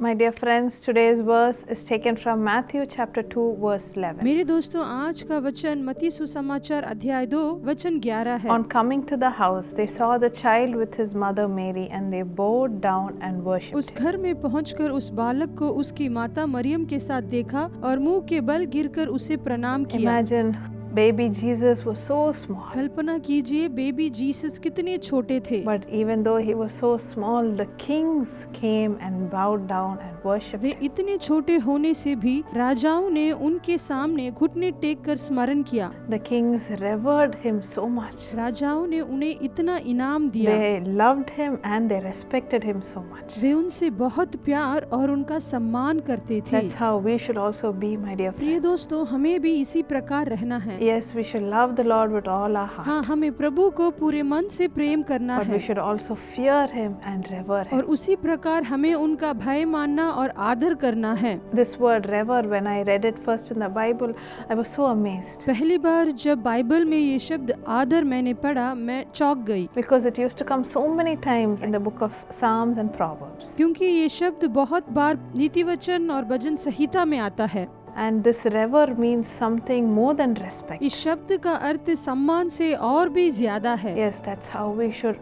My dear friends, today's verse is taken from Matthew chapter 2 verse 11. मेरे दोस्तों, आज का वचन मत्ती सुसमाचार अध्याय 2 वचन 11 है। On coming to the house, they saw the child with his mother Mary, and they bowed down and worshipped उस him. घर में पहुंचकर उस बालक को उसकी माता मरियम के साथ देखा और मुंह के बल गिरकर उसे प्रणाम किया। Imagine baby Jesus was so small. कल्पना कीजिए, बेबी जीसस कितने छोटे थे, But even though he was so small, the kings came and bowed down and worshipped way him. इतने छोटे होने से भी राजाओं ने उनके सामने घुटने टेक कर स्मरण किया। The kings revered him so much. राजाओं ने उन्हें इतना इनाम दिया, They loved him and they respected him so much. वे उनसे बहुत प्यार और उनका सम्मान करते थे। That's how we should also be, my dear प्रिय friends. दोस्तों, हमें भी इसी प्रकार रहना है। Yes, we should love the Lord with all our heart. हाँ, हमें प्रभु को पूरे मन से प्रेम करना But है we should also fear him and revere him. और उसी प्रकार हमें उनका भय मानना और आदर करना है। This word revere, when I read it first in the Bible, I was so amazed पहली बार जब बाइबल में ये शब्द आदर मैंने पढ़ा, मैं चौंक गई, because it used to come so many times in the book of Psalms and Proverbs. क्योंकि ये शब्द बहुत बार नीति वचन और भजन संहिता में आता है। And this revere means something more than respect. इस शब्द का अर्थ सम्मान से और भी ज्यादा है। Yes, that's how we should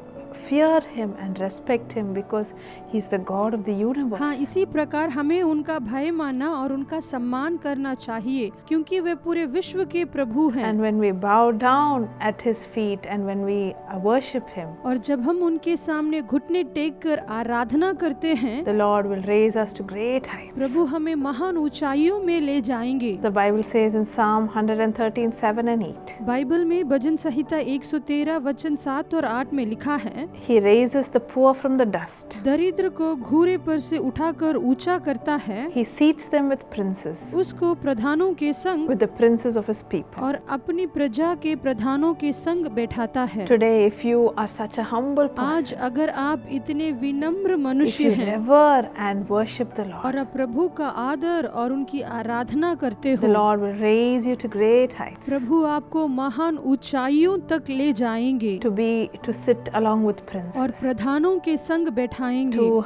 fear him and respect him because he's the God of the universe. हाँ, इसी प्रकार हमें उनका भय मानना और उनका सम्मान करना चाहिए, क्योंकि वे पूरे विश्व के प्रभु हैं। And when we bow down at his feet and when we worship him, और जब हम उनके सामने घुटने टेक कर आराधना करते हैं, the Lord will raise us to great heights. प्रभु हमें महान ऊंचाइयों में ले जाएंगे। The Bible says in Psalm 113, 7 and 8, Bible में भजन संहिता 113 वचन 7 और 8 में लिखा है, he raises the poor from the dust. दरिद्र को घूरे पर से उठाकर ऊंचा करता है, He seats them with princes, उसको प्रधानों के संग with the princes of his people. और अपनी प्रजा के प्रधानों के संग बैठाता है। Today, if you are such a humble आज person, अगर आप इतने विनम्र if मनुष्य you हैं revere and worship the और Lord, आप प्रभु का आदर और उनकी आराधना करते the हो, Lord will raise you to great heights, प्रभु आपको महान ऊंचाइयों तक ले जाएंगे to sit along with और princes, प्रधानों के संग बैठाएंगे, to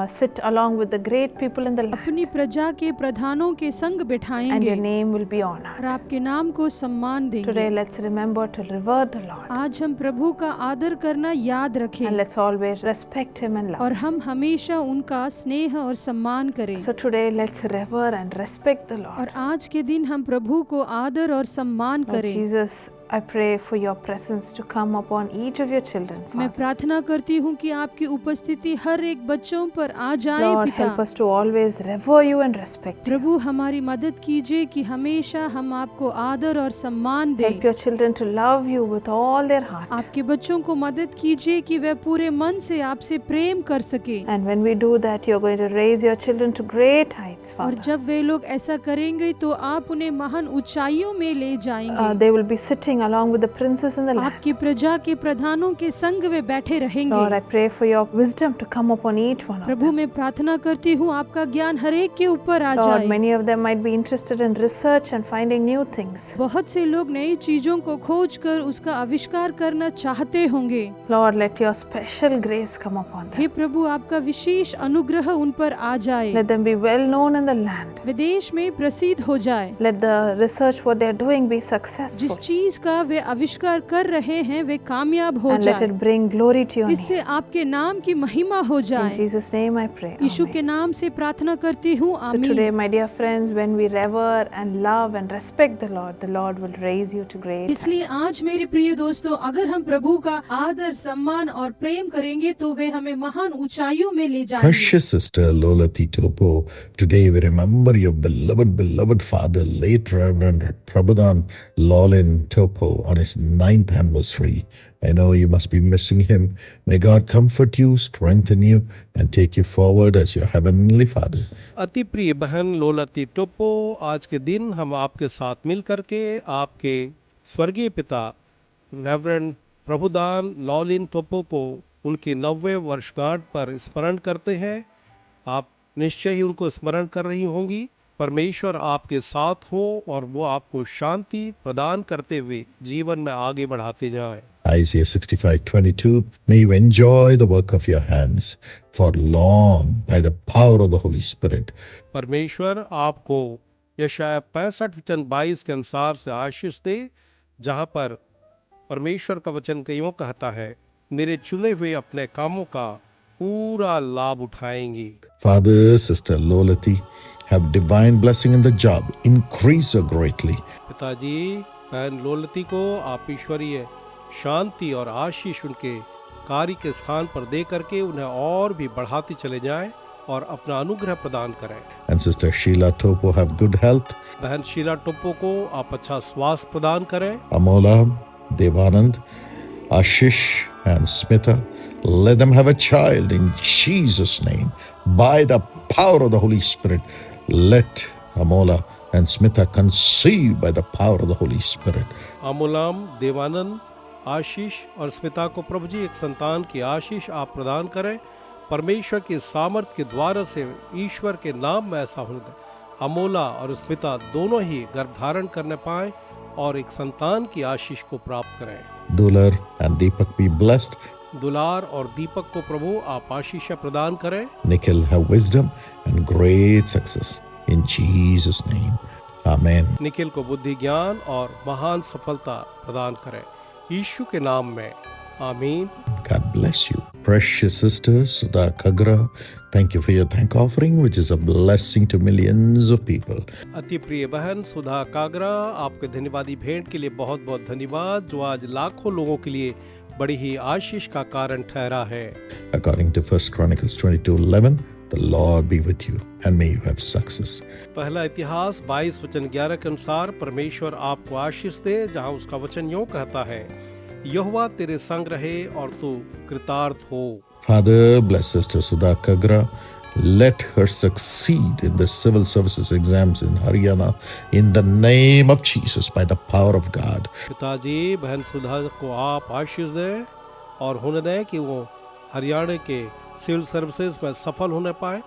sit along with the great people in the land, अपनी प्रजा के प्रधानों के संग and बैठाएंगे your name will be और honored. आपके नाम को सम्मान Today, देंगे। let's remember to revere the Lord, आज हम प्रभु का आदर करना याद and रखें let's always respect him and love और him. हम हमेशा उनका स्नेह और सम्मान करें। So today, let's revere and respect the Lord. और आज के दिन हम प्रभु को आदर और सम्मान Lord करें। Jesus, I pray for your presence to come upon each of your children, मैं Father. प्रार्थना करती हूँ कि आपकी उपस्थिति हर एक बच्चों पर आ जाए। Lord, help पिता us to always revere you and respect you. प्रभु, हमारी मदद कीजिए कि हमेशा हम आपको आदर और सम्मान दें। Help your children to love you with all their heart. आपके बच्चों को मदद कीजिए कि वे पूरे मन से आपसे प्रेम कर सके। And when we do that, you're going to raise your children to great heights, और Father. जब वे लोग ऐसा करेंगे तो आप उन्हें महान ऊंचाइयों में ले जाएंगे। They will be sitting along with the princes in the land. आपकी प्रजा के प्रधानों के संग वे बैठे Lord, रहेंगे। I pray for your wisdom to come upon each one of Prabhu, them. मैं प्रार्थना करती हूँ आपका ज्ञान हर एक के ऊपर आ Lord, जाए। many of them might be interested in research and finding new things. बहुत से लोग नई चीजों को खोज कर उसका आविष्कार करना चाहते होंगे। Lord, let your special grace come upon them. हे प्रभु, आपका विशेष अनुग्रह उन पर आ जाए। Let them be well known in the land. विदेश में प्रसिद्ध हो जाए। Let the research what they're doing be जिस successful. चीज का वे आविष्कार कर रहे हैं वे कामयाब हो And let जाए। it bring glory to your इससे name. आपके नाम की महिमा हो In जाए। Jesus' name I pray. Yeshu Amen. के नाम से प्रार्थना करती हूँ, So today, आमीन। my dear friends, when we revere and love and respect the Lord will raise you to great heights. इसलिए आज मेरे प्रिय दोस्तों, अगर हम प्रभु का आदर, सम्मान और प्रेम करेंगे तो वे हमें महान ऊंचाइयों में ले जाएंगे। Precious sister Lola Topo, today we remember your beloved father, late Reverend Prabhudan Lolin Topo, on his 9th anniversary. I know you must be missing him. May God comfort you, strengthen you, and take you forward as your heavenly Father. अति प्रिय बहन लोलती टोप्पो, आज के दिन हम आपके साथ मिल करके आपके स्वर्गीय पिता रेवरेंड प्रभुदान लॉलिन टोप्पो को उनकी 90वें वर्षगांठ पर स्मरण करते हैं। आप निश्चय ही उनको स्मरण कर रही होंगी। परमेश्वर आपके साथ हो और वो आपको शांति प्रदान करते हुए जीवन में आगे बढ़ाते जाए। Isaiah 65:22. May you enjoy the work of your hands for long by the power of the Holy Spirit. परमेश्वर आपको यशाया 65:22 के अनुसार से आशीष दे, जहाँ पर परमेश्वर का वचन यूं कहता है, मेरे चुने हुए अपने कामों का पूरा लाभ उठाएंगे। Father, Sister Lolati, have divine blessing in the job. Increase her greatly. पिताजी बहन लोलती को आप ईश्वरीय शांति और आशीष उनके कार्य के स्थान पर दे करके उन्हें और भी बढ़ाते चले जाएं और अपना अनुग्रह प्रदान करें। And Sister Sheila Topo have good health. बहन शीला टोप्पो को आप अच्छा स्वास्थ्य प्रदान करें। Amola, Devanand, Ashish and Smita, let them have a child in Jesus' name. By the power of the Holy Spirit, let Amola and Smita conceive by the power of the Holy Spirit. अमोलाम, Devanand, आशीष और स्मिता को प्रभु जी एक संतान की आशीष आप प्रदान करें। परमेश्वर की सामर्थ के द्वारा से ईश्वर के नाम में ऐसा होने दें। अमोला और स्मिता दोनों ही गर्भ धारण करने पाएं और एक संतान की आशीष को प्राप्त करें। Dular and Deepak be blessed. दुलार और दीपक को प्रभु आप आशीष प्रदान करें। Nikhil have wisdom and great success. In Jesus' name. Amen. Nikhil को बुद्धि ज्ञान और महान सफलता प्रदान करें, यीशु के नाम में, आमीन। God bless you. Precious sister Sudha Kagra, thank you for your thank offering, which is a blessing to millions of people. अति प्रिय बहन सुधा कागरा, आपके धन्यवादी भेंट के लिए बहुत बहुत धन्यवाद, जो आज लाखों लोगों के लिए बड़ी ही आशीष का कारण ठहरा है। According to 1 Chronicles 22:11, the Lord be with you and may you have success. पहला इतिहास 22 वचन 11 के अनुसार परमेश्वर आपको आशीष दे, जहाँ उसका वचन यूं कहता है, यहोवा तेरे संग रहे और तू कृतार्थ हो। Father, bless Sister Sudha Kagra. Let her succeed in the civil services exams in Haryana in the name of Jesus by the power of God. पिताजी बहन सुधा को आप आशीष दें और होने दें कि वो हरियाणा के सिविल सर्विसेज में सफल होने पाए।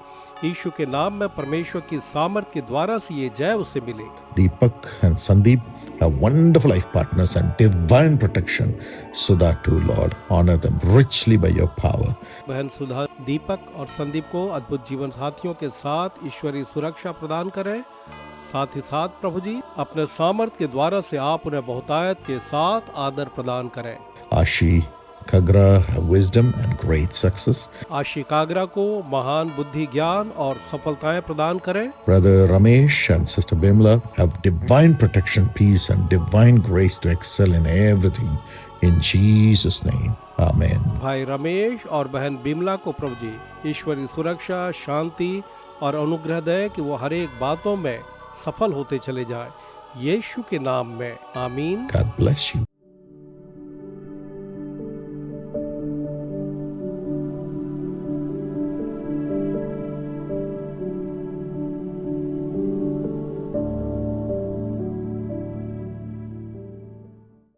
यीशु के नाम में परमेश्वर की सामर्थ के द्वारा से ये जय उसे मिले। Deepak and Sandeep are wonderful life partners and divine protection. Sudha too, Lord, honor them richly by your power. बहन सुधा दीपक और संदीप को अद्भुत जीवन साथियों के साथ ईश्वरीय सुरक्षा प्रदान करें। साथ ही साथ प्रभु जी अपने सामर्थ के द्वारा से आप उन्हें बहुतायत के साथ आदर प्रदान करें। Ashi Kagra have wisdom and great success. आशी कागरा को महान बुद्धि ज्ञान और सफलताएं प्रदान करें। Brother Ramesh and Sister Bimla have divine protection, peace and divine grace to excel in everything. In Jesus' name, Amen. भाई रमेश और बहन बिमला को प्रभु जी ईश्वरीय सुरक्षा, शांति और अनुग्रह दें कि वो हर एक बातों में सफल होते चले जाएं। यीशु के नाम में, आमीन। God bless you.